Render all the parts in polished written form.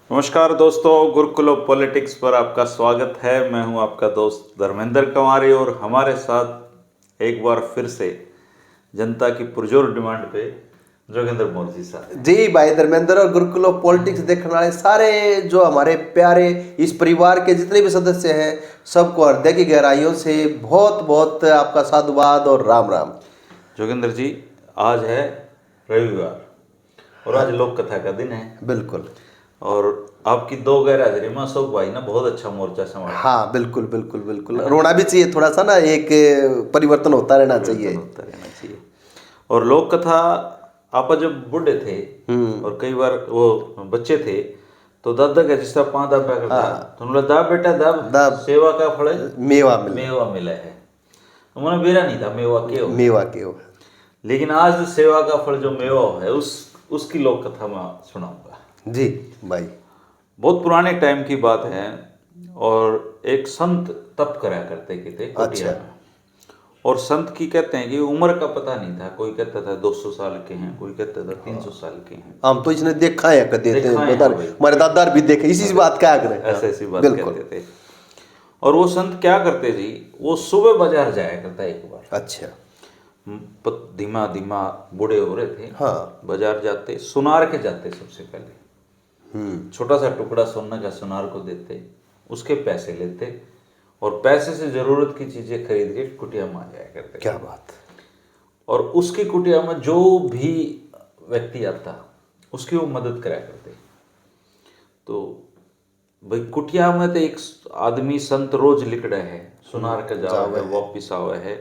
नमस्कार दोस्तों, Gurukul of politics पर आपका स्वागत है। मैं हूं आपका दोस्त धर्मेंद्र कुमारी और हमारे साथ एक बार फिर से जनता की पुरजोर डिमांड पे जोगिंदर मोर्जी साहब। जी भाई धर्मेंद्र और गुरुकुल ऑफ पॉलिटिक्स देखने वाले सारे जो हमारे प्यारे इस परिवार के जितने भी सदस्य हैं सबको हृदय की गहराइयों से बहुत बहुत आपका साधुवाद और राम राम। जोगिंदर जी, आज है रविवार और आज लोक कथा का दिन है। बिल्कुल। और आपकी 2 गैर हाजिरी में अशोक भाई ने बहुत अच्छा मोर्चा संभाला। हाँ बिल्कुल बिल्कुल बिल्कुल, रोना भी चाहिए थोड़ा सा ना, एक परिवर्तन होता रहना चाहिए। होता रहना चाहिए। और लोक कथा आप जब बूढ़े थे और कई बार वो बच्चे थे तो दादा का जिस तरह 5 दाबा करता तो उन्होंने दाब बेटा दाब दाब, सेवा का फल मेवा मिले, मेवा मिला है। उन्होंने बेरा नहीं था मेवा के हो, मेवा के हो। लेकिन आज सेवा का फल जो मेवा है उसकी लोक कथा मैं सुनाऊंगा। जी भाई। बहुत पुराने टाइम की बात है और एक संत तप करा करते थे कुटिया में। और संत की कहते हैं कि उम्र का पता नहीं था, कोई कहता था 200 साल के हैं, कोई कहता था 300 साल के हैं। हम तो इसने देखा है कदे देखा है हमारे दादा भी देखे इसी बात क्या करें, ऐसी बात कहते थे। और वो संत क्या करते जी, वो सुबह बाजार जाया करता एक बार। अच्छा। धीमा धीमा बूढ़े हो रहे थे। हाँ। बाजार जाते, सुनार के जाते सबसे पहले। छोटा सा टुकड़ा सोने का सुनार को देते, उसके पैसे लेते और पैसे से जरूरत की चीजें खरीद के कुटिया में आ जाया करते। क्या बात। और उसकी कुटिया में जो भी व्यक्ति आता उसकी वो मदद करा करते। तो भाई कुटिया में तो एक आदमी संत रोज लिकड़ा है, सुनार का जावा है, वापिस आवा है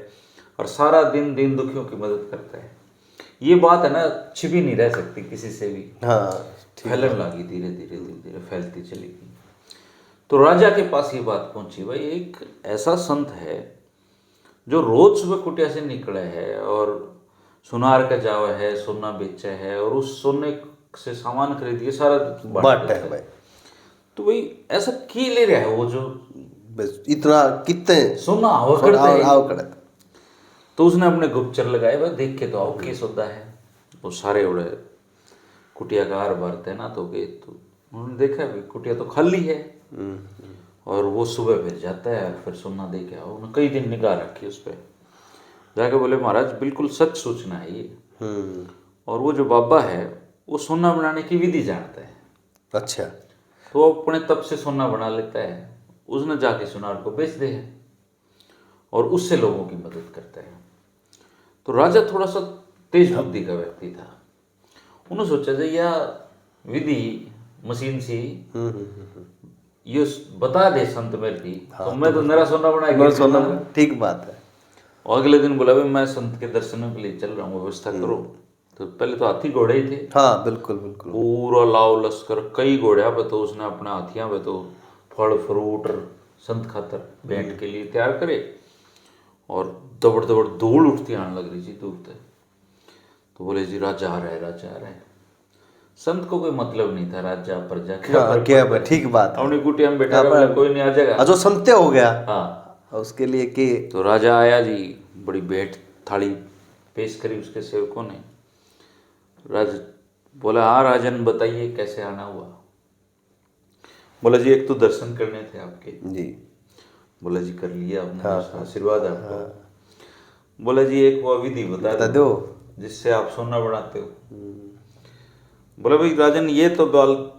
और सारा दिन दीन दुखियों की मदद करता है। ये बात है ना, छिपी नहीं रह सकती किसी से भी। हाँ, फैलन लगी, धीरे धीरे धीरे धीरे फैलती चली गई। तो राजा के पास ये बात पहुंची, भाई एक ऐसा संत है जो रोज सुबह कुटिया से निकला है और सुनार का जावा है, सोना बेचा है और उस सोने से सामान खरीद के सारा बांट है भाई। तो भाई ऐसा की ले रहा है वो जो बस इतना कितने सोना हो करता है। तो उसने अपने गुप्तचर लगाए, भाई देख के तो आओ केस होता है। वो सारे उड़े कुटिया का हार भरते हैं ना, तो गए तो उन्होंने देखा भाई कुटिया तो खाली है। और वो सुबह फिर जाता है और फिर सोना दे के आओ। उन्होंने कई दिन निगाह रखी उस पर, जाके बोले महाराज बिल्कुल सच सूचना है ये। और वो जो बाबा है वो सोना बनाने की विधि जानता है। अच्छा। तो वो अपने तप से सोना बना लेता है, उसने जाके सुनार को बेच दे है और उससे लोगों की मदद करता है। तो राजा थोड़ा सा तेज बुद्धि का व्यक्ति था, उन्होंने सोचा जो यह विधि मशीन सी ये बता दे संत मेरे की। तो मैं तो मेरा सोना बना। ठीक बात है। और अगले दिन बोला भाई मैं संत के दर्शनों के लिए चल रहा हूँ, व्यवस्था करो। तो पहले तो हाथी घोड़े ही थे। हाँ बिल्कुल बिल्कुल। पूरा लाव लश्कर कई घोड़े पे तो उसने अपने हाथियां पे तो फल फ्रूट संत खातर भेंट के लिए तैयार करे। और दबड़ दबड़ धूल उठती आने लग रही थी दूर तक। तो बोले जी राजा आ रहा है, राजा आ रहा है। संत को कोई मतलब नहीं था राजा प्रजा क्या ठीक बात है। अपनी कुटिया में बैठा रहा, कोई नहीं आ जाएगा, जो संत्य हो गया। हाँ उसके लिए कि तो राजा आया जी, बड़ी भेंट थाली पेश करी उसके सेवकों ने। राजा बोला हाँ राजन बताइए कैसे आना हुआ। बोला जी एक तो दर्शन करने थे आपके जी। बोला जी कर लिया आपने, आशीर्वाद आपको। बोला जी एक वो विधि बता दो जिससे आप सोना बनाते हो। बोला भाई राजन ये तो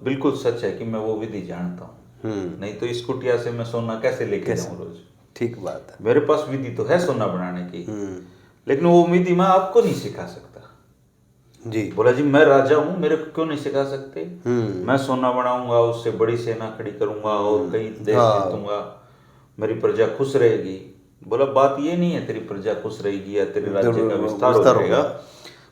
बिल्कुल सच है कि मैं वो विधि जानता हूँ, नहीं तो इस कुटिया से मैं सोना कैसे लेके जाऊँ रोज। ठीक बात है। मेरे पास विधि तो है सोना बनाने की, लेकिन वो विधि मैं आपको नहीं सिखा सकता। जी। बोला जी मैं राजा हूँ, मेरे को क्यों नहीं सिखा सकते। मैं सोना बनाऊंगा, उससे बड़ी सेना खड़ी करूंगा और कई देश जीतूंगा, मेरी प्रजा खुश रहेगी। बोला बात ये नहीं है तेरी प्रजा खुश रहेगी या तेरे राज्य का विस्तार हो जाएगा,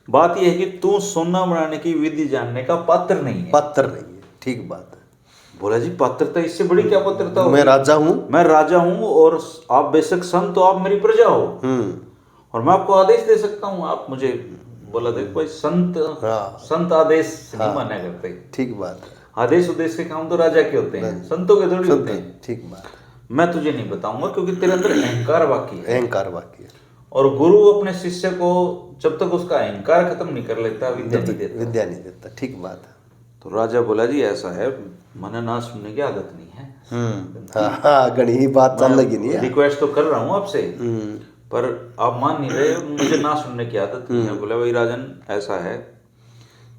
बात यह है कि तू सोना बनाने की विधि जानने का पात्र नहीं है। ठीक बात है। बोला जी पात्रता इससे बड़ी क्या पात्रता हो। मैं राजा हूँ और आप बेशक संत हो, आप मेरी प्रजा हो और मैं आपको आदेश दे सकता हूँ, आप मुझे। बोला देख भाई संत आदेश नहीं माना करते। ठीक बात है। आदेश उद्देश्य के काम तो राजा के होते हैं, संतों के थोड़ी होते हैं। ठीक बात। मैं तुझे नहीं बताऊंगा क्योंकि तेरे अंदर अहंकार बाकी है। और गुरु अपने शिष्य को जब तक उसका अहंकार खत्म नहीं कर लेता विद्या नहीं देता। ठीक बात है। तो राजा बोला जी ऐसा है, मैंने ना सुनने की आदत नहीं है, हाँ हाँ, गणी ही बात चल लगी नहीं है। रिक्वेस्ट तो कर रहा हूँ आपसे, पर आप मान नहीं रहे, मुझे ना सुनने की आदत नहीं है। बोला भाई राजन ऐसा है,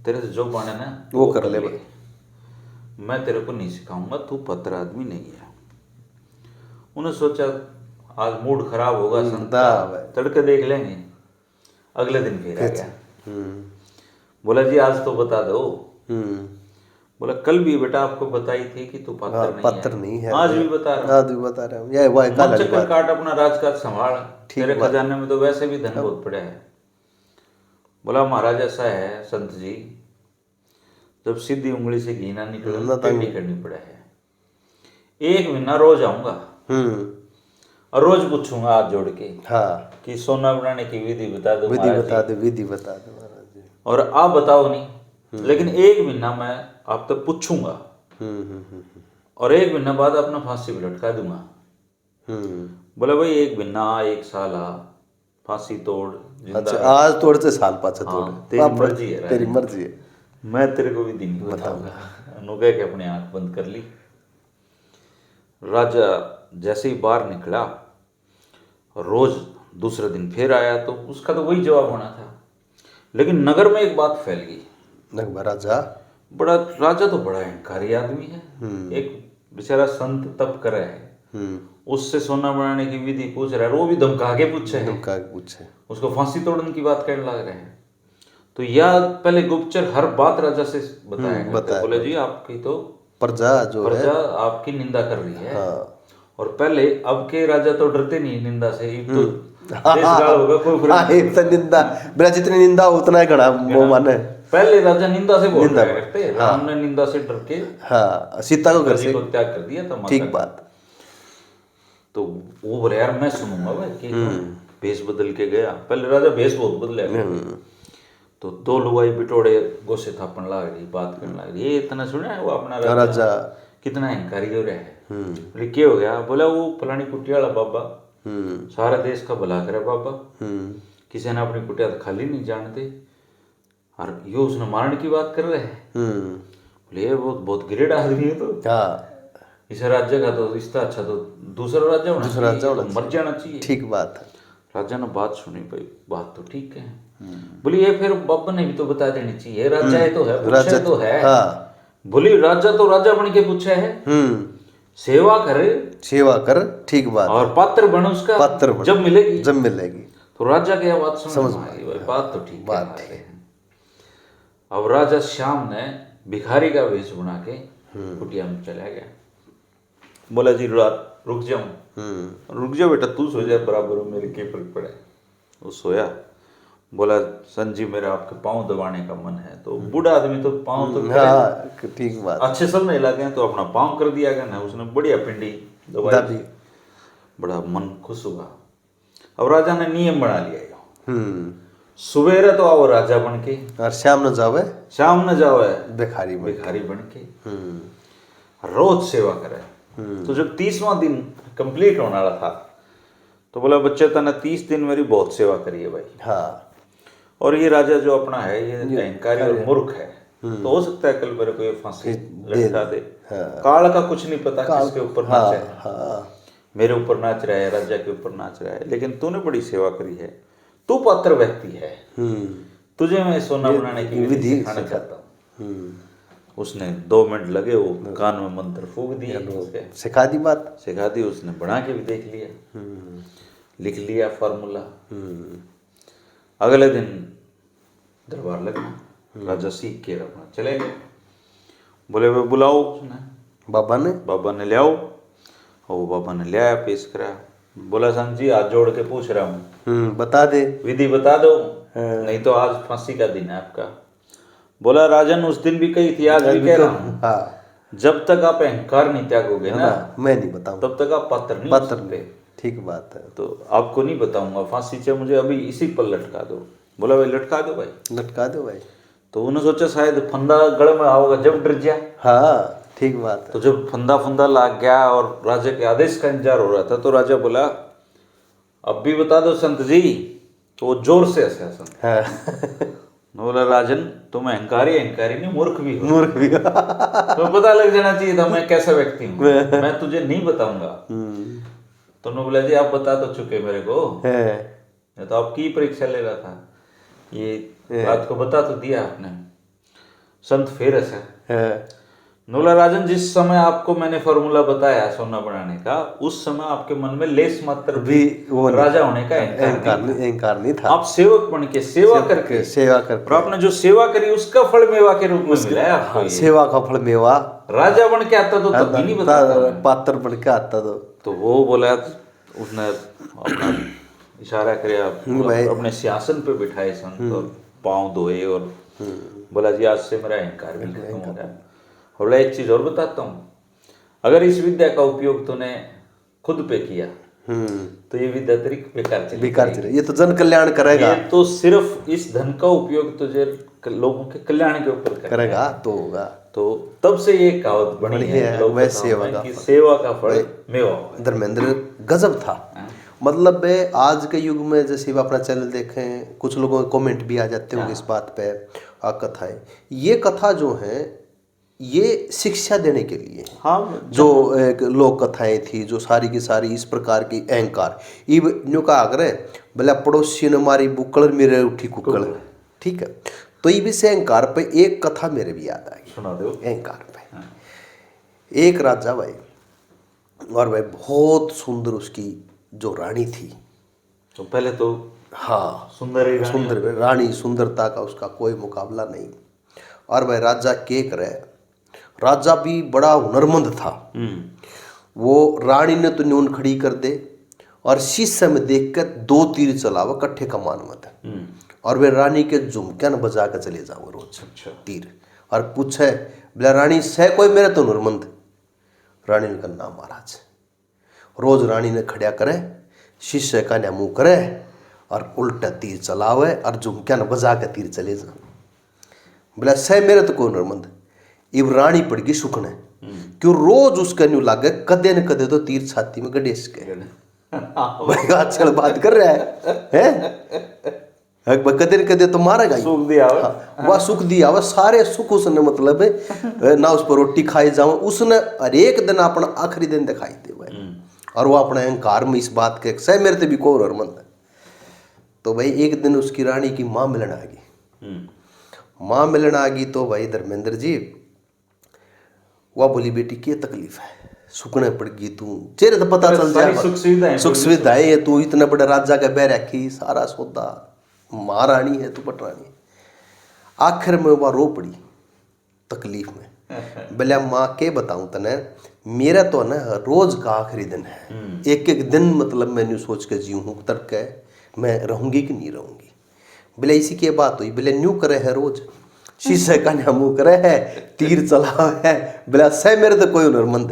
तेरे से जो पाने ना वो कर ले भाई। मैं तेरे को नहीं सिखाऊंगा, तू पत्र आदमी नहीं है। उन्होंने सोचा आज मूड खराब होगा संत का, तड़के देख लेंगे। अगले दिन फिर आ गया, बोला जी आज तो बता दो। बोला कल भी बेटा आपको बताई थी कि तू पत्र नहीं है, आज भी बता रहा हूँ, आज भी बता रहा हूँ, ये वही काल चक्कर काट, अपना राजकाज संभाल, तेरे खजाने में तो वैसे भी धन बहुत पड़ा है। बोला महाराज ऐसा है संत जी, जब सीधी उंगली से घी ना निकले टेढ़ी करनी पड़ा है। एक महीना रोज आऊंगा और रोज पूछूंगा हाथ जोड़ के, हाँ, कि सोना बनाने की विधि बता दो, विधि बता दो, विधि बता दो महाराज जी। और आप बताओ नहीं, लेकिन एक महीना मैं आप तक पूछूंगा, और एक महीना बाद अपना फांसी पे लटका दूंगा। बोले भाई एक महीना, एक साल आ, फांसी तोड़, अच्छा आज तोड़ से साल पाछा तोड़, तेरी मर्जी है, तेरी मर्जी है, मैं तेरे को भी दिन नहीं बताऊंगा। अनुगे के अपने आंख बंद कर ली। राजा जैसे ही बाहर निकला, रोज दूसरे दिन फिर आया, तो उसका तो वही जवाब होना था। लेकिन नगर में एक बात फैल गई, राजा तो बड़ा अहंकारी आदमी है, एक बेचारा संत तप कर रहा है, उससे सोना बनाने की विधि पूछ रहा है, वो भी धमका के पूछे, उसको फांसी तोड़ने की बात कहने लग रहे हैं। तो यह पहले गुप्तचर हर बात राजा से बताया, बोले जी आपकी तो प्रजा आपकी निंदा कर रही है। और पहले अब के राजा तो डरते नहीं निंदा से, तो देशकाल होगा कोई फर्क निंदा बिना जितनी निंदा उतना ही घड़ा वो माने। पहले राजा निंदा से बोल रहा करते, राम ने निंदा से डर के सीता को घर से त्याग कर दिया था। ठीक बात। तो वो बोले यार मैं सुनूंगा भाई कि भेष बदल के गया। पहले राजा भेष बहुत बदले, तो दो लुगाई बिटोड़े गोसे थापन लग रही, बात करने लग रही, ये इतना सुना है वो अपना राजा कितना अहंकारी हो रहा है। बोले क्या हो गया? बोला वो फलानी कुटिया वाला बाबा सारा देश का भला करे बाबा, किसी ने अपनी कुटिया तो खाली नहीं जानते, और ये उसने मारने की बात कर रहे हैं। बोले ये बहुत ग्रेट आदमी है, तो इस राज्य का तो इसका अच्छा तो दूसरा राज्य होना चाहिए, मर जाना चाहिए। ठीक बात है। राजा ने बात सुनी, भाई बात तो ठीक है। बोली ये फिर बाबा ने भी तो बता देनी चाहिए, राजा है तो है, पूछे तो है। बोली राजा तो राजा बन के पूछे है, सेवा कर, ठीक बात। और पात्र बन उसका, जब मिलेगी। तो राजा की बात समझ में आई, बात तो ठीक है। अब राजा शाम ने भिखारी का वेश बना के कुटिया में चला गया। बोला जी रात रुक जाओ बेटा, तू सो जा बराबर, मेरे के फर्क पड़े। वो सोया। बोला संजी मेरा आपके पाँव दबाने का मन है। तो बूढ़ा आदमी तो पाँव तो ठीक बात, अच्छे समय लगे तो अपना पाँव कर दिया गया ना, उसने बढ़िया पिंडी दबाई, बड़ा मन खुश हुआ। अब राजा ने नियम बना लिया, सुबेरे तो आओ राजा बन के, और शाम न जावे भिखारी बन के, रोज सेवा करे। तो जब 30वां दिन कंप्लीट होने वाला था, तो बोला बच्चे तने 30 दिन मेरी बहुत सेवा करी है भाई। और ये राजा जो अपना है ये अहंकारी और मूर्ख है, तो हो सकता है कल मेरे को ये फांसी लटका दे। काल का कुछ नहीं पता किसके ऊपर नाच है, मेरे ऊपर नाच रहा है, राजा के ऊपर नाच रहा है, लेकिन तूने बड़ी सेवा करी है, तू पात्र व्यक्ति है, तुझे मैं सोना बनाने की विधि सिखाना चाहता हूँ। उसने 2 मिनट लगे, वो कान में मंत्र फूंक दिए, सिखा दी। उसने बना के भी देख लिया, लिख लिया फार्मूला। अगले दिन दरबार लगा, राजा सीख के अपना चले गए। बोले वे बुलाओ, उसने बाबा ने ले आओ। और वो बाबा ने ले आया, पेश करा। बोला संत जी हाथ जोड़ के पूछ रहा हूँ, बता दे, विधि बता दो, नहीं तो आज फांसी का दिन है आपका। बोला राजन उस दिन भी कही थी, आज भी कह रहा हूँ, जब तक आप अहंकार नहीं त्यागोगे ना, मैं नहीं बताऊं, तब तक आप पात्र नहीं हो सकते। ठीक बात है। तो आपको नहीं बताऊंगा, फांसी से मुझे अभी इसी पर लटका दो। बोला भाई लटका दो भाई। तो उन्होंने सोचा शायद फंदा गले में आओगे, जब डर गया। ठीक बात है। तो जब फंदा लाग गया और राजा के आदेश का इंतजार हो रहा था, तो राजा बोला अब भी बता दो संत जी। तो वो जोर से हंसा संत। बोला राजन तुम अहंकारी नहीं मूर्ख भी हो। मूर्ख भी तो पता लग जाना चाहिए था मैं कैसा व्यक्ति हूँ, मैं तुझे नहीं बताऊंगा। तो उन्होंने बोला जी आप बता तो चुके मेरे को, मैं तो आपकी ही परीक्षा ले रहा था, ये बात को बता तो दिया आपने। संत फिर ऐसा नोला राजन जिस समय आपको मैंने फॉर्मूला बताया सोना बनाने का, उस समय आपके मन में लेस मात्र भी वो राजा होने का अहंकार नहीं था। आप सेवक बन के सेवा करके और आपने जो सेवा करी उसका फल मेवा के रूप में मिला है आपको। हाँ, सेवा का फल मेवा। राजा बन के आता तो तब भी नहीं बताता, पात्र बन के आता तो वो बोला, उसने अपना इशारा किया, अपने सिंहासन पे बिठाए संत और पाँव धोए और बोला जी आज से मेरा अहंकार भी खत्म हो गया। और बोला एक चीज और बताता हूँ, अगर इस विद्या का उपयोग तूने खुद पे किया तो ये विद्या तेरी बेकार चली, ये तो जन कल्याण करेगा, ये तो सिर्फ इस धन का उपयोग तुझे लोगों के कल्याण के ऊपर करेगा तो होगा। तो तब से ये कहावत बनी है लोग सेवा का फल मेवा। धर्मेंद्र गजब था। मतलब आज के युग में जैसे अपना चैनल देखें, कुछ लोगों के कमेंट भी आ जाते होंगे इस बात पे, कथाएं, ये कथा जो है ये शिक्षा देने के लिए। हाँ, जो एक लोक कथाएं थी जो सारी की सारी इस प्रकार की अहंकार इब न्यू का आग्रह भला पड़ोसी ने मारी बुक्कड़ मेरे उठी कुक्कड़, ठीक है। तो ये से अहंकार पे एक कथा मेरे भी याद आई, सुना दो। अहंकार पे एक राजा भाई, और भाई बहुत सुंदर उसकी जो रानी थी, तो पहले तो हाँ सुंदर रानी, सुंदरता का उसका कोई मुकाबला नहीं। और भाई राजा के करे, राजा भी बड़ा हुनरमंद था। वो रानी ने तो न्यून खड़ी कर दे और शीशे में देख कर 2 तीर चलावा कट्ठे कमान मत, और वे रानी के झुमक्या न बजा कर चले जाओ रोज तीर, और पूछे बोला रानी से कोई मेरे तो हुनरमंद। रानी ने कहा ना महाराज। रोज रानी ने खड़ा करे, शीशे का न मुंह करे और उल्टा तीर चलावे और झुमक्या न बजा के तीर चले जा। बोला सह मेरे तो कोई हुनरमंद। इब रानी पड़ गई सुखने, क्यों रोज उसका न्यू लागे कदे न कदे तो तीर छाती में गडेस के भाई आजकल बात कर रहा है कदे न कदे तो मारेगा सुख दिया वह सुख दिया वह सारे सुख उसने मतलब ना उस पर रोटी खाई जाओ, उसने हर एक दिन अपना आखिरी दिन दिखाई दे भाई। और वो अपने अहंकार में इस बात के सह मेरे तो भी को हुनरमंद। तो भाई एक दिन उसकी रानी की माँ मिलन आ गई। माँ मिलन आ गई तो भाई धर्मेंद्र जी वह बोली बेटी क्या तकलीफ है, सुखने पड़ गई तू, चेहरे तो पता चल जाए सुख सुविधाएं है, तू इतना बड़ा राजा का बैर रखी सारा सौदा, महारानी है तू पटरानी। आखिर में वह रो पड़ी तकलीफ में। बोला माँ के बताऊं तने, मेरा तो ना रोज का आखिरी दिन है, एक एक दिन मतलब मैंने सोच के जीऊँ हूँ तक के मैं रहूंगी कि नहीं रहूंगी। बोले इसी की बात हुई। बोले न्यू करे है रोज शीशे का मुंह करे है, तीर चला है। बोला सह मेरे तो कोई हुनरमंद।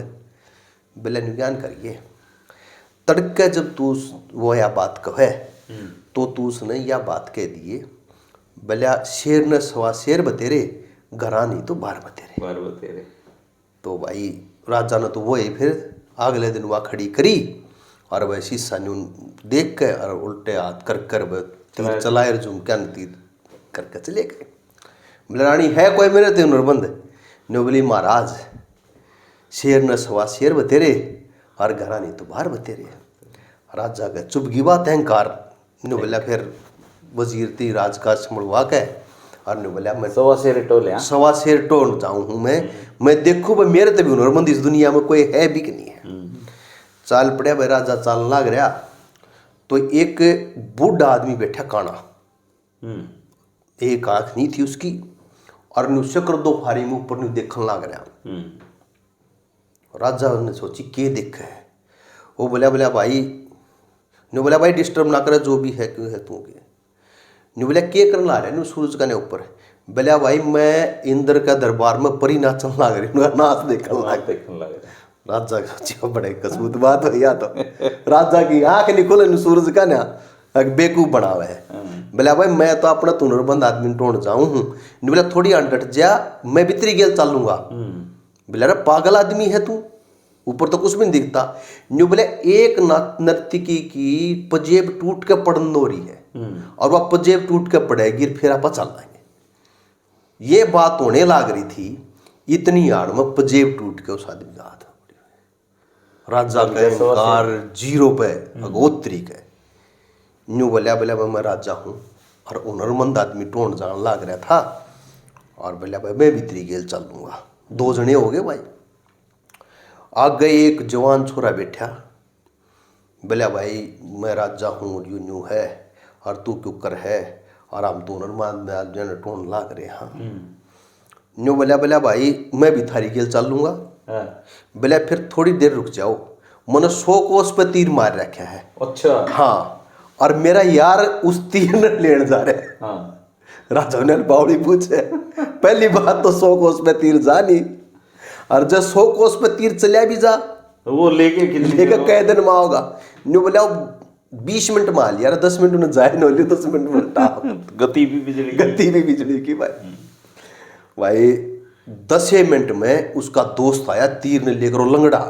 बोले न्यू ज्ञान करिए तड़के जब तू वो या बात कहे तो तू उसने या बात कह दिए। बोला शेर ने सवा शेर बतेरे, घरा नहीं तो बार बतेरे। तो भाई राजा ने तो वो ही फिर अगले दिन वह खड़ी करी और वह शीशा न्यू देख के और उल्टे हाथ कर कर तीर चलाए झुमक्या न तीर करके चले गए। बोले रानी है कोई मेरे तो हुनरमंद। ने बोली महाराज शेर न सवा शेर बतेरे और घरा नहीं तो बाहर बतेरे। राजा का चुप की बात अहंकार। ने बोला फिर वजीर थी राजकाज संभलवा के और ने बोला मैं सवा शेर टोल जाऊँ हूँ मैं देखूँ भाई मेरे तो भी हुनरमंद इस दुनिया में कोई है भी कि नहीं है। चाल पड़े भाई राजा चाल लाग रहा तो एक बूढ़ा आदमी बैठा काना, एक आंख नहीं थी उसकी और न्यू शक्र 2 फारी में ऊपर न्यू देखने लग रहा। राजा ने सोची के देखे है। वो बोला भाई न्यू बोला भाई डिस्टर्ब ना करे जो भी है क्यों है तू के। न्यू बोला के करने ला रहे न्यू सूरज का ने ऊपर। बोला भाई मैं इंद्र का दरबार में परी नाचन लग रही नाच देखने लग। राजा का बड़े कसूत बात हो या तो राजा की आंख नहीं खोले सूरज का ना बेकूफ बनावे है। बोला भाई मैं तो अपना हुनरमंद आदमी ढूंढ जाऊं हूँ। बोला थोड़ी अंडट जा मैं भीतरी गेल चलूंगा। बोला अरे पागल आदमी है तू, ऊपर तो कुछ भी नहीं दिखता। न्यू बोले एक नर्तकी की पजेब टूट के पड़न हो रही है और वह पजेब टूट के पड़ेगी फिर आप चल जाएंगे। ये बात होने लाग रही थी, इतनी आड़ में पजेब टूट के उस आदमी का हाथ राजा का अहंकार जीरो पे अगोत्री के न्यू बलिया बलिया मैं राजा हूँ और हुनरमंद आदमी टोन जान लाग रहा था और बलिया भाई मैं भी तेरी गेल चल लूंगा। 2 जने हो गए भाई। आगे एक जवान छोरा बैठा, बलिया भाई मैं राजा हूँ यूं यूं है और तू क्यों कर है और हम तो हुनरमंद आदमी टोन लाग रहे हैं। न्यू बलिया बलिया भाई मैं भी थारी गेल चल लूंगा। बोले फिर थोड़ी देर रुक जाओ, मैंने 100 कोस पे तीर मार रखा है। अच्छा। हाँ, और मेरा यार उस तीर ने लेने जा रहा है। हाँ। राजा ने बावड़ी पूछे, पहली बात तो 100 कोस पे तीर जा नहीं, और जब 100 कोस पे तीर चलिया भी जा तो वो लेके कई दिन में आओगा। न्यू बोले 20 मिनट में आ लिया, 10 मिनट में जाए न लिया, 10 मिनट में गति भी बिजली की भाई 10 मिनट में उसका दोस्त आया, तीर ने लेकर लंगड़ा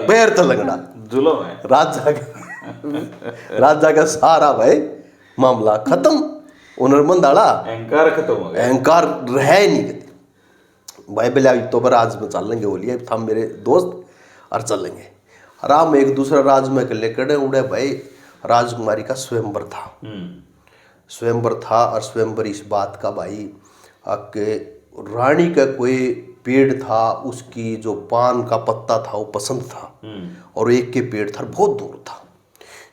पैर तो लंगड़ा जुलम है राजा का सारा भाई मामला खत्म। हुनरमंद आला अहंकार खत्म हो गया, अहंकार रह नहीं गए भाई। बोले तो पर आज में चल लेंगे, बोलिए हम मेरे दोस्त और चल लेंगे आराम। एक दूसरा राज में लेकर उड़े भाई। राजकुमारी का स्वयंवर था, स्वयंवर था और स्वयंवर इस बात का भाई के रानी का कोई पेड़ था, उसकी जो पान का पत्ता था वो पसंद था और एक के पेड़ था बहुत दूर था।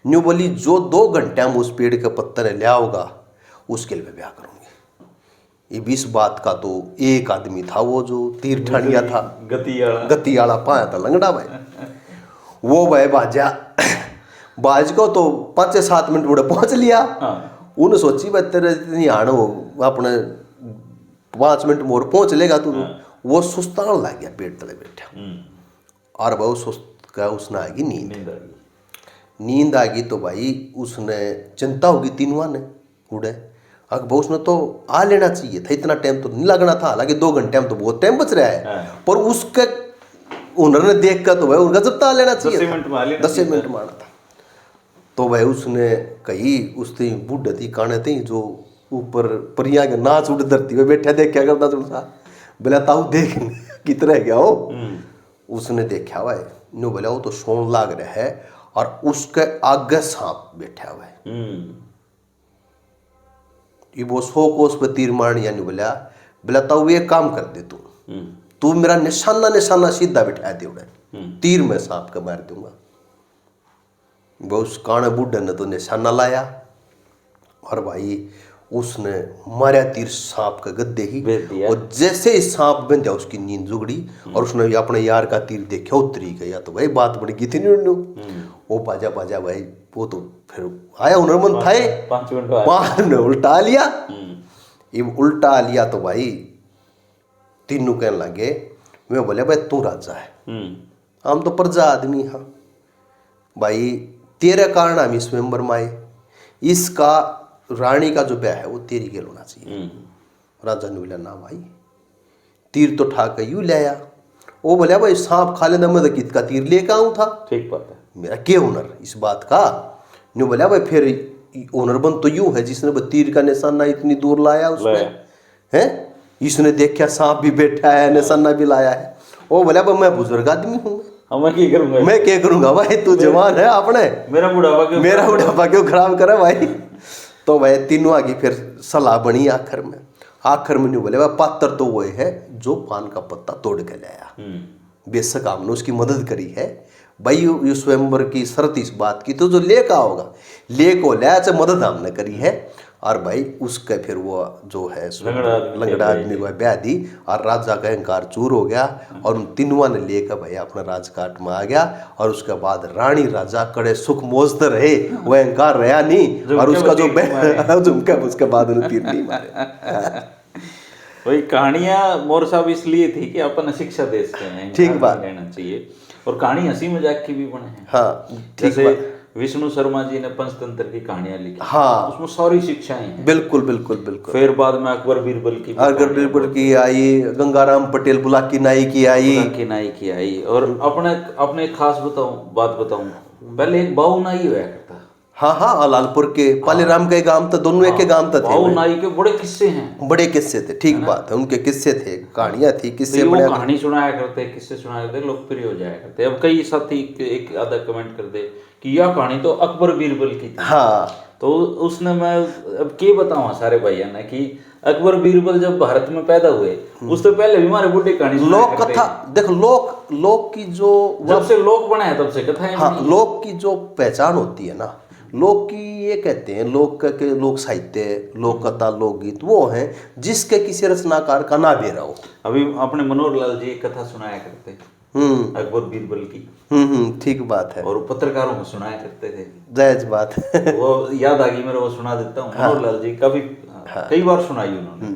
न्यू बोली जो 2 घंटे में उस पेड़ के पत्ते ने लिया होगा उसके लिए ब्याह करूंगी। ये 20 बात का तो एक आदमी था, वो जो तीर ठानिया था, गति आला पाया था लंगड़ा भाई। वो भाई बाज को तो 5-7 मिनट बड़े पहुंच लिया। उन्हें सोची भाई तेरे इतनी हाण हो अपने 5 मिनट मोर पहुंच लेगा तू। वो सुस्तान लग गया पेट तले बैठा और भाई सुस्त का उसने आएगी नींद आ गई तो भाई उसने चिंता होगी तीनों ने उड़े अकबर उसने तो आ लेना चाहिए था, इतना टाइम तो नहीं लगना था। हालांकि 2 घंटे में तो बहुत टाइम बच रहा है, पर उसके हुनर ने देख कर तो भाई उनका जब आ लेना चाहिए 10 मिनट मारना था। तो भाई उसने कही उसने बूढ़ थी काने थी जो ऊपर परिया के नाच उड़ धरती में बैठा देख क्या करता तुम बोला ताऊ देख कितना गया हो। उसने देखा भाई नो बोला वो तो सोन लाग रहा है और उसके आगे सांप बैठा हुआ है। ये वो 100 कोस पे तीर मारनी यानी बोला ताऊ ये काम कर दे तू मेरा निशाना सीधा बैठा दे उड़े तीर में सांप का मार दूंगा। वो उस काने बूढ़े ने तो निशाना लाया और भाई उसने मारा तीर सांप का गद्दे ही और जैसे ही सांप बन गया उसकी नींद जुगड़ी और उसने अपने यार का तीर देखा उतरी गया। तो भाई बात बड़ी गई थी नहीं वो बाजा भाई वो तो फिर आया हुनरमंद था 5 मिनट उल्टा लिया। ये उल्टा लिया तो भाई तीनों कहने लगे मैं बोले भाई तू राजा है हम तो प्रजा आदमी हाँ भाई तेरे कारण हम इस स्वयंवर में आए, इसका रानी का जो ब्याह है वो तेरी गेल होना चाहिए। राजा ने बोला ना भाई तीर तो ठाक यूं लाया। वो बोला भाई सांप खा लेना मैं कित का तीर लेकर आऊं था, ठीक बात है मेरा क्या हुनर इस बात का। न्यू बोला भाई फिर हुनरबंद तो यूं है जिसने तीर का निशाना इतनी दूर लाया उसमें है, इसने देखा सांप भी बैठा है निशाना भी लाया है। वो बोला भाई मैं बुजुर्ग आदमी हूँ मैं क्या करूंगा भाई तू जवान है अपने मेरा बुढ़ापा क्यों खराब करे भाई। तो भाई तीनों आगे फिर सलाह बनी आखिर में नहीं बोले भाई पात्र तो वो है जो पान का पत्ता तोड़ के लाया, बेशक आपने उसकी मदद करी है भाई। ये स्वयंवर की शर्त इस बात की तो जो लेका होगा लेको लाया से मदद हमने करी है और भाई उसके फिर वो जो है लंगड़ा आदमी को ब्याह दी और राजा का अहंकार चूर हो गया और उन तीनों ने लेकर भाई अपना राजकाट में आ गया। और उसके बाद रानी राजा कड़े सुख मोजते रहे, वो अहंकार रहा नहीं और उसका जो झुमका उसके बाद उन्हें तीर नहीं मारे। वही कहानियां मोर साहब इसलिए थी कि अपन शिक्षा दे सके हैं, ठीक बात रहना चाहिए। और कहानी हंसी मजाक की भी बने हैं। हाँ जैसे विष्णु शर्मा जी ने पंचतंत्र की कहानियां लिखी, हाँ उसमें सारी शिक्षाएं हैं। बिल्कुल। फिर बाद में अकबर बीरबल की आई, गंगाराम पटेल बुलाकी नाई की आई। और अपने खास बात बताऊं पहले एक बाऊ नाई हुआ करता। हाँ हाँ, लालपुर के पालीराम के गांव तो दोनों एक के गांव तो थे भाऊ भाई। नाई के बड़े किस्से हैं, बड़े किस्से थे, ठीक बात है, उनके किस्से थे, कहानियां थी, तो किस्से ये वो बड़े। कहानी सुनाया करते, किस्से सुनाया करते, लोकप्रिय हो जाया करते। अब कई साथी एक आधा कमेंट कर दे कि यह कहानी तो अकबर बीरबल की थी। हाँ, तो उसने, मैं अब क्या बताऊं सारे भैया ने कि अकबर बीरबल जब भारत में पैदा हुए उससे पहले भी हमारे बुढ़े कहानी सुनाया लोक करते। कथा देखो, लोक की जो जब से लोक बना है तब से कथाएं हाँ, बनी हैं। लोक की जो पहचान होती है ना, लोक की, ये कहते हैं लोक के लोक साहित्य, लोक कथा, लोकगीत वो हैं जिसके किसी रचनाकार का ना भी रहो। अभी अपने मनोहर लाल जी एक कथा सुनाया करते अकबर बीरबल की, ठीक बात है, और वो पत्रकारों को सुनाया करते थे। जायज बात है। वो याद आ गई मेरे, वो सुना देता हूँ। मनोहर लाल जी काफी कई बार सुनाई उन्होंने।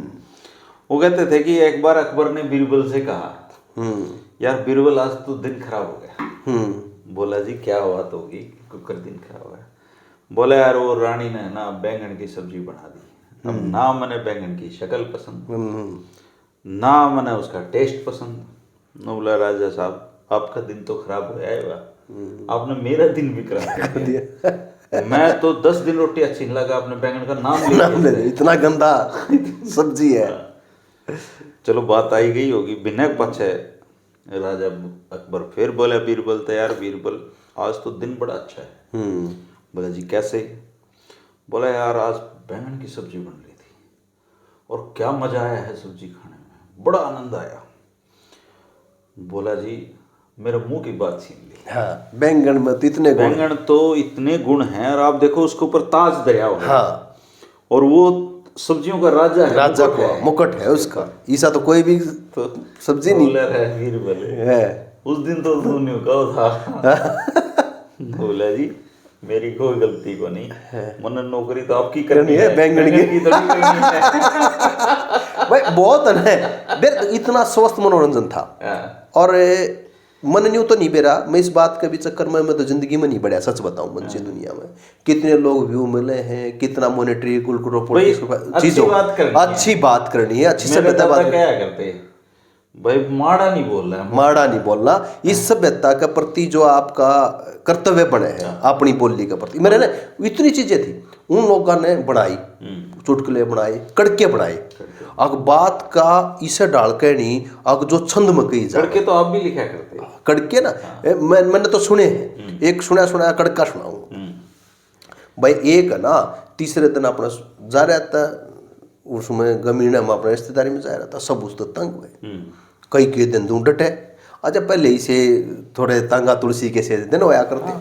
वो कहते थे कि एक बार अकबर ने बीरबल से कहा, यार बीरबल आज तो दिन खराब हो गया। बोला जी क्या बात होगी, कुकर दिन खराब हो गया। बोला यार वो रानी ने ना बैंगन की सब्जी बना दी, अब ना मैंने बैंगन की शक्ल पसंद, ना मैंने उसका टेस्ट पसंद। बोला राजा साहब आपका दिन तो खराब हो जाएगा, आपने मेरा दिन भी खराब कर दिया। मैं तो 10 दिन रोटी अच्छी नहीं लगा, आपने बैंगन का नाम ले इतना गंदा सब्जी है। चलो बात आई गई होगी, बिना पक्ष है। राजा अकबर फिर बोला बीरबल, तो यार बीरबल आज तो दिन बड़ा अच्छा है। बोला जी कैसे? बोला यार आज बैंगन की सब्जी बन रही थी और क्या मजा आया है सब्जी खाने में, बड़ा आनंद आया। बोला जी मेरे मुंह की बात छीन ली। हाँ, बैंगन में तो इतने गुण, बैंगन तो इतने गुण हैं, और आप देखो उसके ऊपर ताज दरिया हो, हाँ, और वो सब्जियों का राजा है, राजा मुकुट का है। मुकुट है उसका, ऐसा तो कोई भी तो सब्जी नहीं बोला है बीरबल है। उस दिन तो तूने कहा था। बोला जी मेरी कोई गलती को नहीं, मन नौकरी तो आपकी करनी है, बैंगन की तो नहीं करनी है। भाई बहुत है, इतना स्वस्थ मनोरंजन था। और मन न्यू तो नहीं बेरा, मैं इस बात के भी चक्कर में मैं तो जिंदगी में नहीं बढ़ा, सच बताऊं मंची दुनिया में कितने लोग व्यू मिले हैं, कितना मॉनेटरी चीजों, अच्छी बात करनी है, अच्छी सभ्यता बात क्या करते भाई, माड़ा नहीं बोलना है, माड़ा नहीं बोलना, इस सभ्यता के प्रति जो आपका कर्तव्य बने हैं, अपनी बोली के प्रति। मेरे ना इतनी चीजें थी उन लोगों ने बनाई, चुटकुले बनाए, कड़के बनाए, अग बात का इसे डाल के नहीं, अग जो छंद में कही जाए। कड़के तो आप भी लिखा करते कड़के ना, मैंने तो सुने हैं, एक सुना कड़का सुनाऊंगा भाई। एक है ना, तीसरे दिन अपना जा रहा था, उसमें गमीना में अपने रिश्तेदारी में जा रहा था, सब उस तो तंग हुए, कई के दिन दूं डटे। अच्छा पहले ही से थोड़े तंगा तुलसी के से दिन होया करते।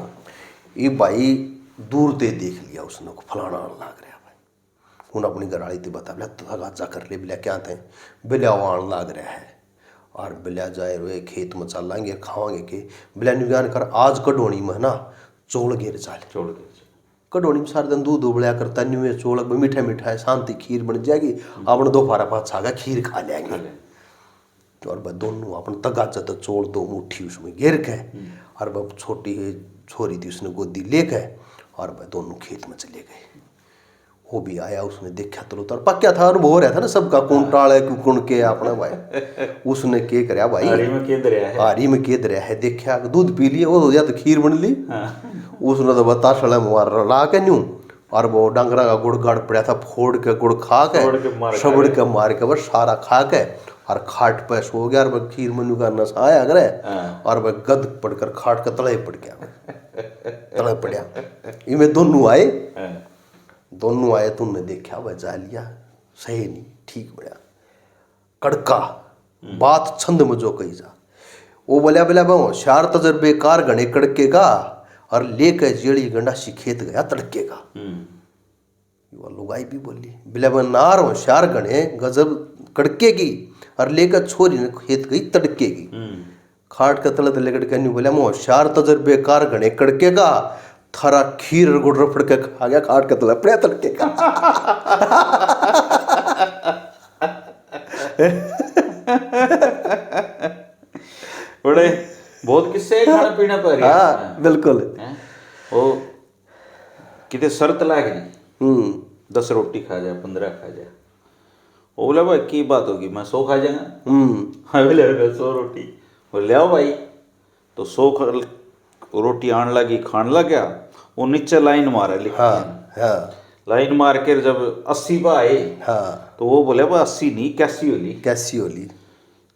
ये भाई दूर दे देख लिया उसने को, फलाना लाग रहा भाई, उन अपनी घराली थी बता, बिला तगाजा कर ले, बिला क्या थे, बिला वाण लाग रहा है, और बिला जाए वे खेत में चल लाएंगे खावांगे के, बिला निगान कर आज कडोनी में ना चौल गिर चाले, छोड़ दे। कडोनी में सारे दिन दूध उबलिया करता, न्यू चौल मीठा मीठा है, शांति खीर बन जाएगी, अपन दो फारा पाँच छागा खीर खा लेंगे। और वह दोनों अपन तगाजा तो चोड़ दो मुट्ठी उसमें घेर के, और वह छोटी छोरी थी उसने गोदी ले गए, और वह दोनों खेत में चले गए। वो भी आया, उसने देखा तो उतर पक्या था, अनुभव हो रहा था ना सबका, कौन टाल है कौन के अपना भाई। उसने के कराया भाई, हारी में के दरिया है, देखा दूध पी लिया, वो हो गया तो खीर बन ली। उसने तो बता सड़ा मार ला के न्यू, और वो डंगरा का गुड़ गाड़ पड़ा था, फोड़ के गुड़ खा के सबड़ के मार के बस सारा खा के, और खाट पे सो गया, और वह खीर मनु का नशा आया करे, और वह गद पड़कर खाट का तले पड़ गया, तले पड़ा। इनमें दोनों आए तो उन्होंने देखा, वह जा लिया, सही नहीं ठीक बढ़िया कड़का बात छंद में जो कही जा। वो बोलिया बोलिया बहु होशियार तजर्बे कार घने कड़के का, और लेकर जेड़ी गंडासी खेत गया तड़के का। लुगाई भी बोली बिला नार होशियार घने गजब कड़के की, और लेकर छोरी ने खेत गई तड़के की। खाट का तले तले कड़के नहीं बोलिया मैं होशियार तजर्बे कार घने कड़के का, थारा खीर गुड़ रफड़ के खा गया खाट का तले पड़े तड़के का। बड़े बहुत किस्से खाना पीना पर। हाँ बिल्कुल। वो कितने शर्त लाग नहीं, 10 रोटी खा जाए 15 खा जाए। वो बोला भाई की बात होगी, मैं 100 खा जाऊंगा। हाँ बोले 100 रोटी, बोले ले आओ भाई। तो 100 रोटी आने लगी, खाने लग गया, वो नीचे लाइन मारे लिखा हाँ हाँ लाइन मार के जब 80 बा आए हाँ तो वो बोले भाई 80 नहीं कैसी होली कैसी होली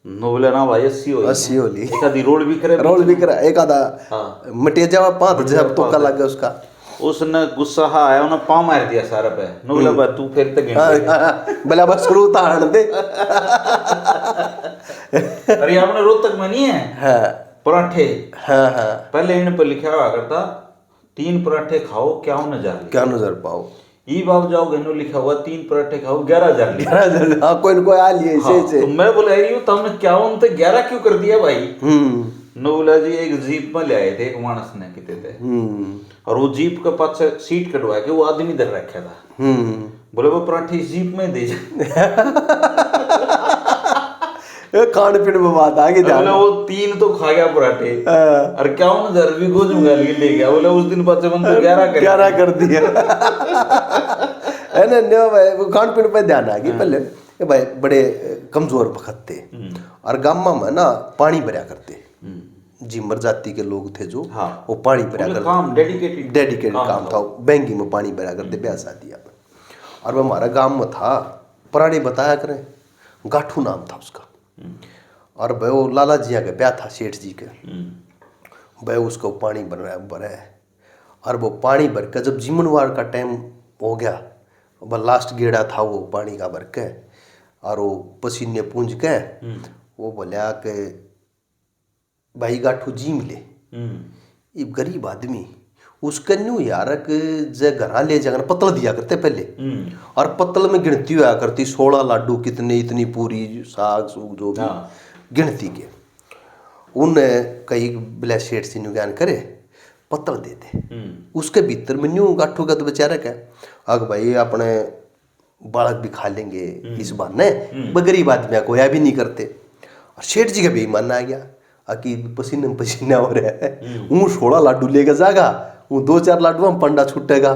नो बोले ना भाई 80 होली 80 होली एक आधी रोड भी करे रोल भी करा एक आधा हाँ। मटिया जावा पाँच जब तो का लग गया उसका उसने गुस्सा आया उन्हें पाँव मार दिया सारा पे नो बोले भाई तू फिर तक भला बस शुरू तारण दे अरे आपने रोहतक में नहीं है हाँ पराठे हाँ हाँ पहले इन पर लिखा हुआ करता 3 पराठे खाओ 51,000 क्या नजर पाओ ई बाब जाओ गनो लिखा हुआ 3 पराठे खाओ 11,000 हाँ कोई न कोई आ लिए हाँ, ऐसे तो मैं बोला रही हूँ तुमने 51 तो 11 क्यों कर दिया भाई नो बोला जी एक जीप में ले आए थे एक मानस ने किते थे और वो जीप के पास से सीट कटवा के वो आदमी इधर रखा था बोले वो पराठे इस जीप में दे खान पीने में बात आ गई बोले वो 3 तो खा गया पराठे और 51,000 भी गोजूंगा ले गया बोले उस दिन बाद से बंद 11 कर दिया है ना न्यो भाई वो खान पीने पे ध्यान आ गई पहले ये भाई बड़े कमजोर वक्त थे और गामा में ना पानी भरा करते जिमर जाति के लोग थे जो वो पानी भरा करते काम डेडिकेटेड काम था बैंगी में पानी भरा करते ब्याह शादी में और वो हमारा गांव में था पुराने बताया करें गाठू नाम था उसका और भाई वो लाला जिया का ब्याह था सेठ जी के भाई उसको पानी भरा है और वो पानी भर के जब जिमनवार का टाइम हो गया वह लास्ट गेड़ा था वो पानी का भर के और वो पसीने पूंज के वो बोलिया कि भाई गाठू जीम ले ये गरीब आदमी उसके न्यू यार जे घरा ले जाकर पतल दिया करते पहले और पतल में गिनती हुआ करती 16 लाडू कितने इतनी पूरी साग सूग जो भी गिनती के उन कई बिला सेठ से ज्ञान करे पतल देते उसके भीतर में न्यू गाठू का तो बेचारा क्या अग भाई अपने बालक भी खा लेंगे इस बहाने गरीब आदमी को या भी नहीं करते और सेठ जी का भी मानना आ गया कि पसीने में पसीना हो रहा है 16 लाडू लेकर जागा वो 2-4 लाडू हम पंडा छूटेगा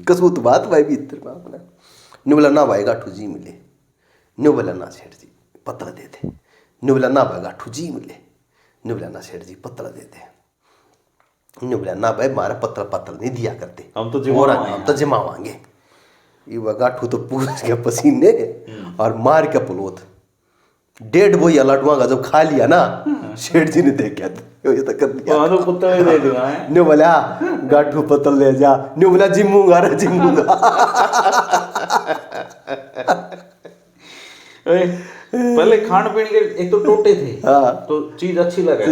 कसूत बात भाई भी इतर में अपना न्यू बोला ना भाई गाठू जी मिले न्यू बोला ना सेठ जी पतला दे दे न्यू बोला ना भाई गाठू जी मिले न्यू बोला ना सेठ जी पतला दे दे न्यू बोला ना भाई मारा पतल नहीं दिया करते हम तो जिमावांगे ये गाठू तो पूछ के पसीने और मार के पुलोत 1.5 बोया लाडुआ का जब खा लिया ना सेठ जी ने देखा ये तो कर दिया तो पुत्ता ही दे दूंगा न्यू बोला गाठू पतल ले जा न्यू बोला जिमूंगा रे जिमूंगा पहले खान पीने के एक तो टोटे थे तो चीज अच्छी लगे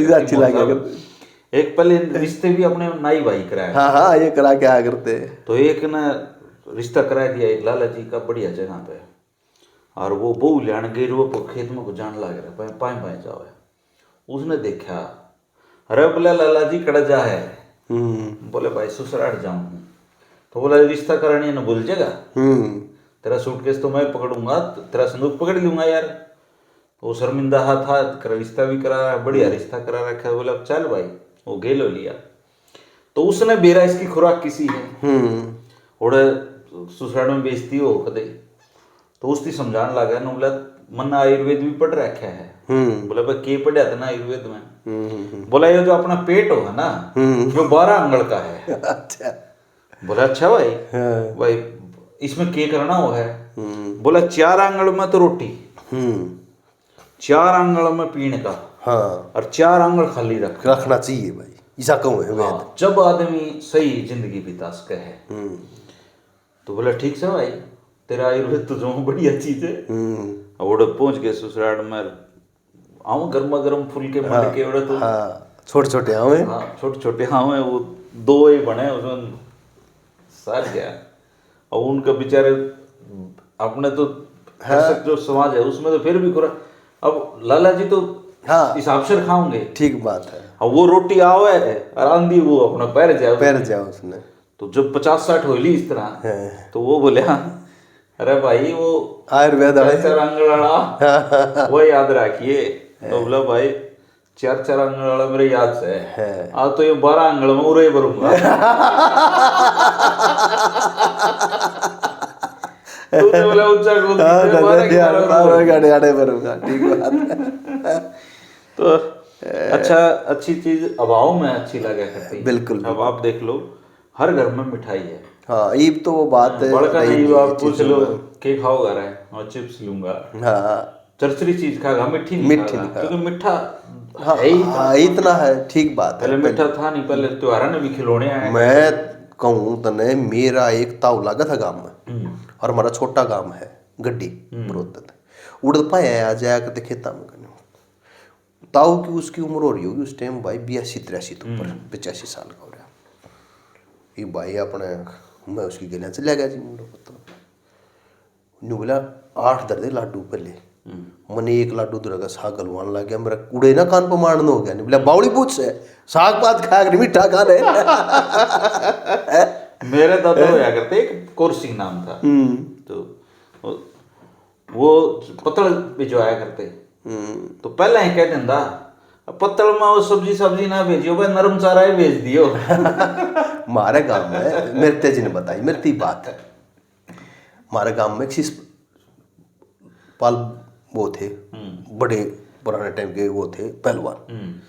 एक पहले रिश्ते भी अपने नाई भाई कराया हाँ ये करा के आया करते तो एक ना रिश्ता करा दिया एक लाला जी का बढ़िया जगह पे और वो बहू लियान गई वो खेत में को जान लग रहा है पाए जाओ उसने देखा अरे बोला लाला जी कड़ा जा है बोले भाई ससुराल जाऊं तो बोला रिश्ता करानी ना भूल जाएगा तेरा सूटकेस तो मैं पकड़ूंगा तेरा संदूक पकड़ लूंगा यार वो शर्मिंदा था रिश्ता भी करा बढ़िया रिश्ता करा रखा बोला चल भाई वो गेलो लिया तो उसने बेरा इसकी खुराक किसी है और ससुराल में बेचती हो कदे तो उसकी समझाने लगा ना बोला मन आयुर्वेद भी पढ़ रखा है बोला भाई के पढ़ा था ना आयुर्वेद में बोला ये जो अपना पेट होगा ना जो 12 अंगल का है अच्छा बोला अच्छा भाई भाई इसमें के करना हो है बोला 4 अंगल में तो रोटी 4 अंगल में पीने का और 4 अंगल खाली रखना चाहिए भाई ऐसा कहूँ है जब आदमी सही जिंदगी बिता सके है तो बोला ठीक से भाई तेरा आयुर्वेद तो जो बढ़िया चीज है और पहुंच गए ससुराल में आऊँ गर्मा गर्म फुलके मटके उड़े तो छोटे छोटे आवे छोटे छोटे आवे वो 2 ही बने उसमें सार गया और उनका बेचारे अपने तो जो समाज है उसमें तो फिर भी खुरा अब लाला जी तो हिसाब से खाओगे ठीक बात है अब वो रोटी आवे और आंधी वो अपना पैर जाओ उसने तो जब 50-60 होली इस तरह तो वो बोले अरे भाई वो आयुर्वेद वो याद रखिए तो बोला भाई 4 अंगल मेरे याद से आज तो ये 12 अंगल में उरे भरूंगा तूने बोला ऊंचा भरूंगा ठीक बात है तो अच्छा अच्छी चीज अभाव में अच्छी लगा करती बिल्कुल अब आप देख लो हर घर में मिठाई है। हाँ ये तो वो बात है, बड़का रही नहीं नहीं आप ये पूछ चीज़ों लो में। के खाओगा रहा है और चिप्स लूंगा, हाँ चरचरी चीज खाएगा, मिट्टी नहीं मिट्टी खाएगा, नहीं खाएगा। क्योंकि मिठा हाँ है ही इतना। हाँ, इतना है, ठीक बात पहले है। मिठा था नहीं, पहले त्योहार में भी खिलौने आया मैं करते थे। कहूँ तने, मेरा एक ताऊ लगा था गाँव में, और हमारा छोटा गाँव है गड्डी बरोदत, उड़ पाए आ जाया करते खेता में करने। ताऊ की उसकी उम्र हो रही होगी उस टाइम भाई 82-83 तो ऊपर, 85 साल का हो रहा। ये भाई अपने, मैं उसकी गलियां चले गया जी मुंडो पत्ता न्यू बोला 8 दर्दे लाडू पहले, मैंने एक लाडू दूर का साग हलवान लग गया, मेरा कूड़े ना कान पर मारना हो गया। नहीं बोला बावड़ी पूछ से साग पात खा कर मीठा खा रहे। मेरे दादा होया करते, एक कोरसिंग नाम था, तो वो पतल भिजवाया करते। तो पहले ही कह देंदा पत्तल में वो सब्जी ना भेजियो भाई, नरम चारा ही भेज दियो। हमारे गांव में मेरे तेजी ने बताई, मेरी ती बात है, हमारे गांव में एक पाल वो थे, बड़े पुराने टाइम के वो थे पहलवान।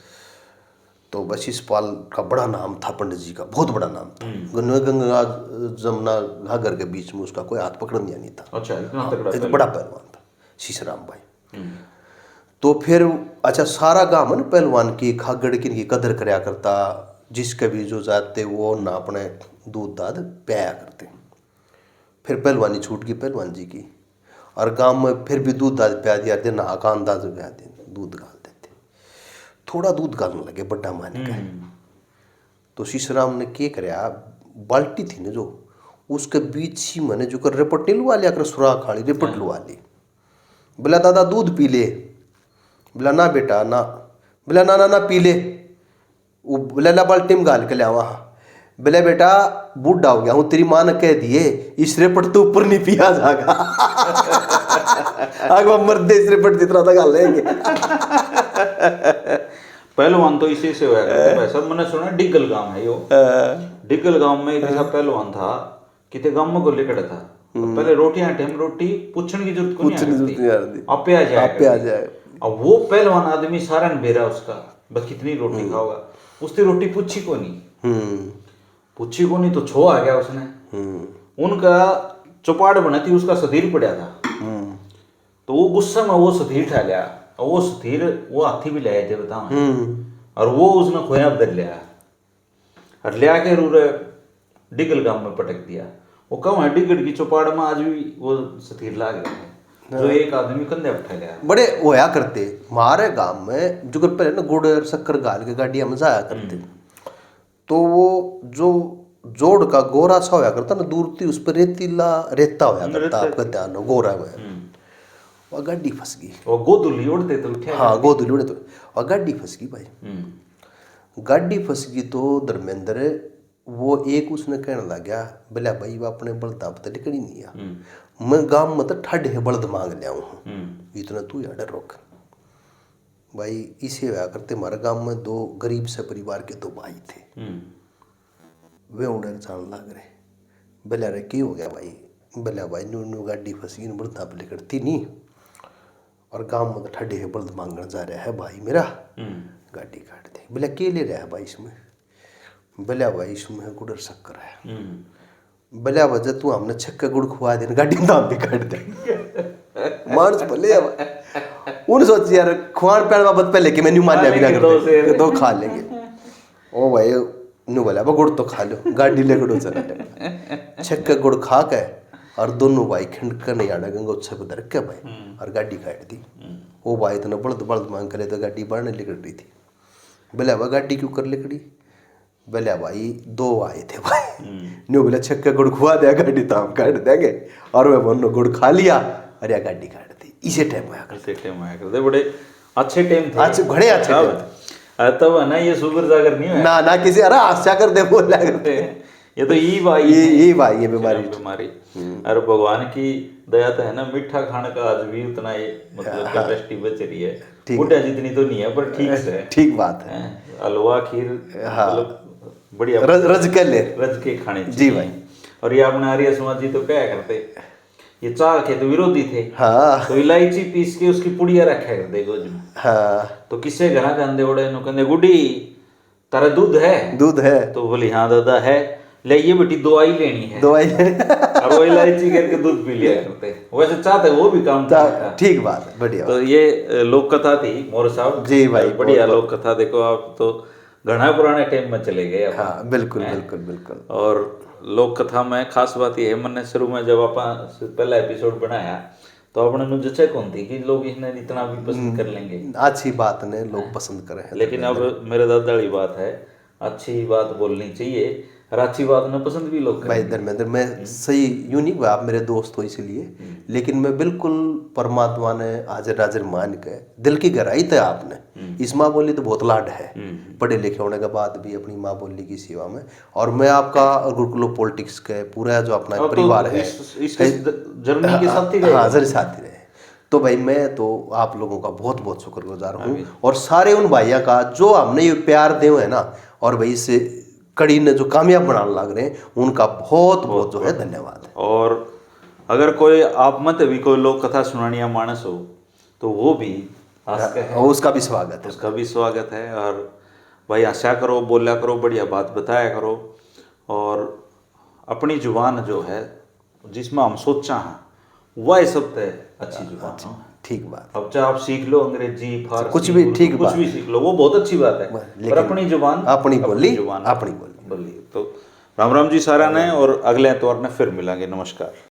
तो बस इस पाल का बड़ा नाम था, पंडित जी का बहुत बड़ा नाम था। गंगा जमुना घाघर के बीच में उसका कोई हाथ पकड़ने नहीं था। अच्छा, इतना हाँ, तगड़ा एक बड़ा पहलवान था शीशराम भाई। तो फिर अच्छा सारा गांव ना पहलवान की खागड़ की कदर कराया करता, जिसके भी जो जाते वो ना अपने दूध दाद पिया करते। फिर पहलवानी छूट गई पहलवान जी की, और गांव में फिर भी दूध दाद पिया दिया थे, नहा का अंदाज पिया दे, दूध गाल देते। थोड़ा दूध गालने लगे बड्डा मान का। तो शीशराम ने क्या कराया, बाल्टी थी ना जो, उसके बीच ही मैंने जो कर रेपट नहीं लुआ लिया कर, सुराख खाली रेपट लुआ ली। बोला दादा दूध पी ले, बोला ना बेटा ना, बोला ना ना ना पी ले। वो बोला ला बाल्टी में गाल के लिया वहाँ, बोले बेटा बूढ़ा हो गया हूँ, तेरी माँ ने कह दिए इस रेपट तो ऊपर नहीं पिया जाएगा। आगे मर्दे इस रेपट जितना था गाल लेंगे। पहलवान तो इसी से होया करते भाई साहब। मैंने सुना डिग्गल गांव है यो, डिग्गल गांव में एक ऐसा पहलवान था, कितने गांव में गोले कड़ा था। तो पहले रोटियां टाइम रोटी पूछने की जरूरत को नहीं आती, आपे आ जाए। अब वो पहलवान आदमी सारा ने बेरा उसका, बस कितनी रोटी खाओगा, उसकी रोटी पूछी को नहीं, पूछी को नहीं तो छो आ गया उसने। उनका चौपाड़ बना थी, उसका सधीर पड़ा था, तो वो गुस्सा में वो सधीर ठा लिया, और वो सधीर वो हाथी भी लाए थे बताओ, और वो उसने खोया बदल लिया, और लिया के रूरे डिगल गांव में पटक दिया। वो कम है डिगल की चौपाड़ में आज भी वो सधीर ला गया है, जो एक आदमी कंधे उठा गया। बड़े होया करते हमारे गांव में, जो पहले ना गुड़ और शक्कर गाल के गाड़ियां में जाया करते, तो वो जो जोड़ का गोरा सा होया करता ना, दूर थी उस पर रेतीला रेता होया करता, आपका ध्यान हो गोरा में, और गाड़ी फंस गई। और गोदुली उड़ते तो उठे, हाँ गोदुली उड़े तो, और गाड़ी फंस गई भाई। गाड़ी फंस गई तो धर्मेंद्र वो एक उसने कहने लग गया, बोला भाई वो अपने बलदा पता निकली नहीं आ, मैं गांव में तो ठंडे बल्द मांग लिया हूँ, इतना तू यार रोक भाई। इसे होया करते हमारे गांव में दो गरीब से परिवार के दो भाई थे, वे उड़े जान लग रहे। बोला रे क्या हो गया भाई, बोला भाई न्यू न्यू गाड़ी फंसी बल्दा पे करती नहीं, और गांव में तो ठंडे बल्द मांगने जा रहा है भाई मेरा, गाड़ी काट दे। बोला क्या ले रहा है भाई इसमें, बोला भाई इसमें गुड़ और शक्कर है। बोला वजह तू हमने छक्का गुड़ खुआ देना, गाड़ी दाम भी काट दे। मार्च भले उन सोच यार खुआन पैण बाबत पहले कि मैं न्यू मान्या भी ना करते, दो खा लेंगे। ओ भाई न्यू बोला गुड़ तो खा लो, गाड़ी ले गुड़ चला छक्का गुड़ खा के, और दोनों भाई खिंड कर नहीं आना गंगा उत्सव पर धर के भाई, और गाड़ी काट दी। वो भाई इतना बल्द बल्द मांग करे तो गाड़ी बढ़ने निकल रही थी। बोला वह गाड़ी क्यों कर लिकड़ी, बोला भाई दो आए थे भाई, न्यू बोला छक्का गुड़ खुआ दिया, गाड़ी तो हम काट देंगे, और वह बोनो गुड़ खा लिया, अरे गाड़ी काट दी। इसे टाइम आया करते बड़े अच्छे टाइम थे, अच्छे बड़े अच्छे टाइम। तब है ना ये सुगर जागर नहीं है ना किसी अरे आशा कर दे बोला करते, ये तो ये भाई ये बीमारी। अरे भगवान की दया तो है ना, मीठा खाने का आज भी उतना ये मतलब कैपेसिटी बच रही है, बुढ़ा जितनी तो नहीं है पर ठीक से, ठीक बात है। हलवा खीर मतलब बढ़िया रज के खाने जी भाई। और ये अपने आर्य समाज जी तो क्या करते, ये चाह के तो विरोधी थे, हाँ तो इलायची पीस के उसकी पुड़िया रखा करते गोज में। हाँ तो किसे घर कहते ओड़े नो कहते गुड्डी तारा दूध है, दूध है, तो बोली हाँ दादा है। ले ये बेटी दवाई लेनी है, दवाई और वो इलायची करके दूध पी लिया करते। वैसे चाहते वो भी काम था। ठीक बात है, बढ़िया तो ये लोक कथा थी मोर साहब जी भाई, बढ़िया लोक कथा। देखो आप तो घना पुराने टाइम में चले गए। हाँ बिल्कुल बिल्कुल बिल्कुल। और लोक कथा में खास बात ये है, मैंने शुरू में जब आप पहला एपिसोड बनाया तो अपने नु जचे कौन थी कि लोग इन्हें इतना भी पसंद कर लेंगे। अच्छी बात ने लोग पसंद करे हैं। लेकिन अब मेरे दादा वाली बात है, अच्छी बात बोलनी चाहिए और अच्छी बात ना पसंद भी लोग भाई करेंगे। धर्मेंद्र, मैं सही यूं नहीं हुआ आप मेरे दोस्त हो इसलिए, लेकिन मैं बिल्कुल परमात्मा ने हाजिर नाजिर मान के दिल की गहराई थे आपने। इस माँ बोली तो बहुत लाड है, पढ़े लिखे होने के बाद भी अपनी माँ बोली की सेवा में। और मैं आपका गुरुकुल पॉलिटिक्स के पूरा जो अपना परिवार है जर्नी के साथी रहे। हाँ जरूर साथी रहे। तो भाई मैं तो आप लोगों का बहुत बहुत शुक्रगुजार हूँ, और सारे उन भाइयों का जो हमने ये प्यार दे हुए है ना, और भाई इसे कड़ी ने जो कामयाब बनाने लग रहे हैं, उनका बहुत बहुत जो है धन्यवाद है। और अगर कोई आप मत भी कोई लोक कथा सुनानिया मानस हो तो वो भी उसका भी स्वागत है, उसका भी स्वागत है। और भाई हंसा करो, बोला करो, बढ़िया बात बताया करो, और अपनी जुबान जो है जिसमें हम सोचा है वह सबसे अच्छी जुबान है। ठीक बात। अब चाहे आप सीख लो अंग्रेजी, फारसी, कुछ भी ठीक कुछ भी सीख लो, वो बहुत अच्छी बात है, पर अपनी जुबान, अपनी बोली, जुबान अपनी बोली। तो राम राम जी सारा ने, और अगले एतवार ने फिर मिलेंगे। नमस्कार।